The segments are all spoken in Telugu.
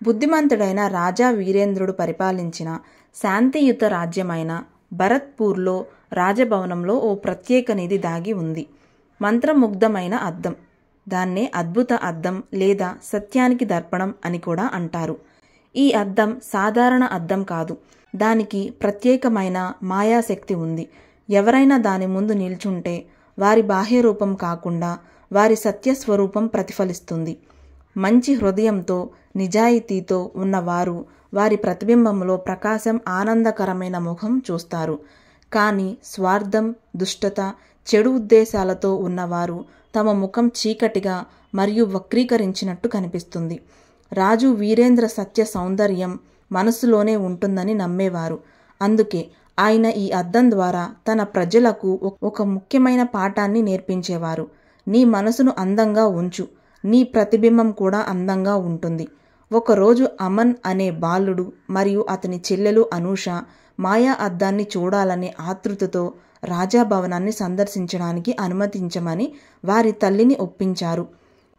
బుద్ధిమంతుడైన రాజా వీరేంద్రుడు పరిపాలించిన శాంతియుత రాజ్యమైన భరత్పూర్లో రాజభవనంలో ఓ ప్రత్యేక నిధి దాగి ఉంది. మంత్రముగ్ధమైన అద్దం. దాన్నే అద్భుత అద్దం లేదా సత్యానికి దర్పణం అని కూడా అంటారు. ఈ అద్దం సాధారణ అద్దం కాదు. దానికి ప్రత్యేకమైన మాయాశక్తి ఉంది. ఎవరైనా దాని ముందు నిల్చుంటే వారి బాహ్య రూపం కాకుండా వారి సత్యస్వరూపం ప్రతిఫలిస్తుంది. మంచి హృదయంతో నిజాయితీతో ఉన్నవారు వారి ప్రతిబింబంలో ప్రకాశం ఆనందకరమైన ముఖం చూస్తారు. కానీ స్వార్థం, దుష్టత, చెడు ఉద్దేశాలతో ఉన్నవారు తమ ముఖం చీకటిగా మరియు వక్రీకరించినట్టు కనిపిస్తుంది. రాజు వీరేంద్ర సత్య సౌందర్యం మనసులోనే ఉంటుందని నమ్మేవారు. అందుకే ఆయన ఈ అద్దం ద్వారా తన ప్రజలకు ఒక ముఖ్యమైన పాఠాన్ని నేర్పించేవారు. నీ మనసును అందంగా ఉంచు, నీ ప్రతిబింబం కూడా అందంగా ఉంటుంది. ఒకరోజు అమన్ అనే బాలుడు మరియు అతని చెల్లెలు అనూష మాయా అద్దాన్ని చూడాలనే ఆతృతతో రాజాభవనాన్ని సందర్శించడానికి అనుమతించమని వారి తల్లిని ఒప్పించారు.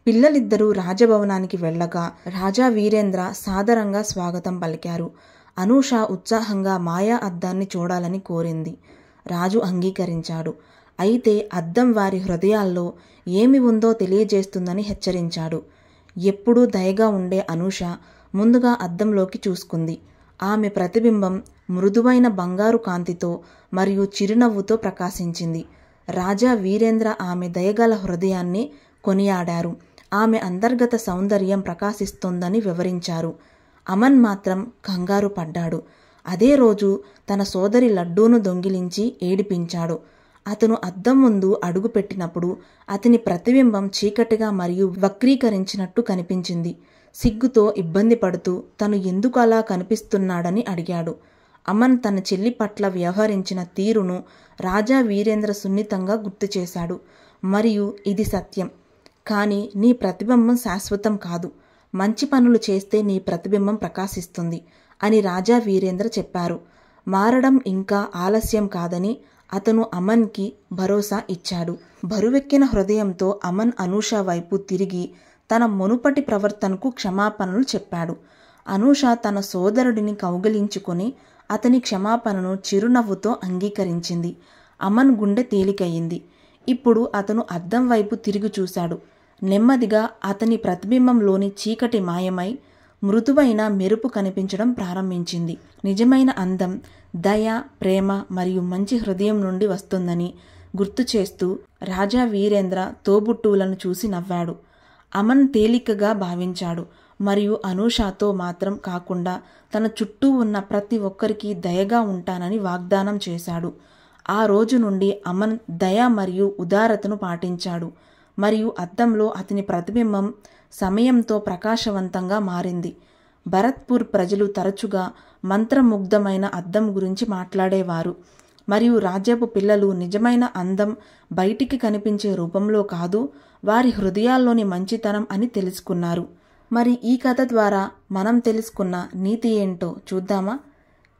పిల్లలిద్దరూ రాజభవనానికి వెళ్ళగా రాజా వీరేంద్ర సాదరంగా స్వాగతం పలికారు. అనూష ఉత్సాహంగా మాయా అద్దాన్ని చూడాలని కోరింది. రాజు అంగీకరించాడు. అయితే అద్దం వారి హృదయాల్లో ఏమి ఉందో తెలియజేస్తుందని హెచ్చరించాడు. ఎప్పుడూ దయగా ఉండే అనూష ముందుగా అద్దంలోకి చూసుకుంది. ఆమె ప్రతిబింబం మృదువైన బంగారు కాంతితో మరియు చిరునవ్వుతో ప్రకాశించింది. రాజా వీరేంద్ర ఆమె దయగల హృదయాన్ని కొనియాడారు. ఆమె అంతర్గత సౌందర్యం ప్రకాశిస్తోందని వివరించారు. అమన్ మాత్రం కంగారు పడ్డాడు. అదే రోజు తన సోదరి లడ్డూను దొంగిలించి ఏడిపించాడు. అతను అద్దం ముందు అడుగుపెట్టినప్పుడు అతని ప్రతిబింబం చీకటిగా మరియు వక్రీకరించినట్టు కనిపించింది. సిగ్గుతో ఇబ్బంది పడుతూ తను ఎందుకు అలా కనిపిస్తున్నాడని అడిగాడు. అమన్ తన చెల్లి పట్ల వ్యవహరించిన తీరును రాజా వీరేంద్ర సున్నితంగా గుర్తు చేశాడు. మరియు ఇది సత్యం, కానీ నీ ప్రతిబింబం శాశ్వతం కాదు. మంచి పనులు చేస్తే నీ ప్రతిబింబం ప్రకాశిస్తుంది అని రాజా వీరేంద్ర చెప్పారు. మారడం ఇంకా ఆలస్యం కాదని అతను అమన్కి భరోసా ఇచ్చాడు. బరువెక్కిన హృదయంతో అమన్ అనూష వైపు తిరిగి తన మునుపటి ప్రవర్తనకు క్షమాపణలు చెప్పాడు. అనూష తన సోదరుడిని కౌగిలించుకొని అతని క్షమాపణను చిరునవ్వుతో అంగీకరించింది. అమన్ గుండె తేలికయింది. ఇప్పుడు అతను అద్దం వైపు తిరిగి చూశాడు. నెమ్మదిగా అతని ప్రతిబింబంలోని చీకటి మాయమై మృదువైన మెరుపు కనిపించడం ప్రారంభించింది. నిజమైన అందం దయ, ప్రేమ మరియు మంచి హృదయం నుండి వస్తుందని గుర్తు చేస్తూ రాజా వీరేంద్ర తోబుట్టువులను చూసి నవ్వాడు. అమన్ తేలికగా భావించాడు మరియు అనూషతో మాత్రం కాకుండా తన చుట్టూ ఉన్న ప్రతి ఒక్కరికి దయగా ఉంటానని వాగ్దానం చేశాడు. ఆ రోజు నుండి అమన్ దయ మరియు ఉదారతను పాటించాడు మరియు అద్దంలో అతని ప్రతిబింబం సమయంతో ప్రకాశవంతంగా మారింది. భరత్పూర్ ప్రజలు తరచుగా మంత్రముగ్ధమైన అద్దం గురించి మాట్లాడేవారు మరియు రాజ్యపు పిల్లలు నిజమైన అందం బయటికి కనిపించే రూపంలో కాదు, వారి హృదయాల్లోని మంచితనం అని తెలుసుకున్నారు. మరి ఈ కథ ద్వారా మనం తెలుసుకున్న నీతి ఏంటో చూద్దామా?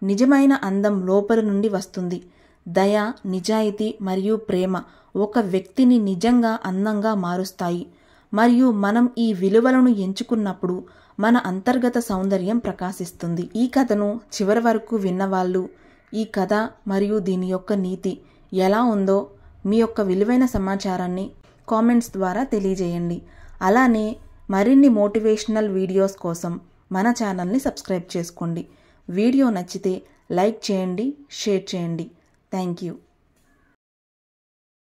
నిజమైన అందం లోపలి నుండి వస్తుంది. దయ, నిజాయితీ మరియు ప్రేమ ఒక వ్యక్తిని నిజంగా అందంగా మారుస్తాయి. మరియు మనం ఈ విలువలను ఎంచుకున్నప్పుడు మన అంతర్గత సౌందర్యం ప్రకాశిస్తుంది. ఈ కథను చివరి వరకు విన్నవాళ్ళు ఈ కథ మరియు దీని యొక్క నీతి ఎలా ఉందో మీ యొక్క విలువైన సమాచారాన్ని కామెంట్స్ ద్వారా తెలియజేయండి. అలానే మరిన్ని మోటివేషనల్ వీడియోస్ కోసం మన ఛానల్ని సబ్స్క్రైబ్ చేసుకోండి. వీడియో నచ్చితే లైక్ చేయండి, షేర్ చేయండి. Thank you.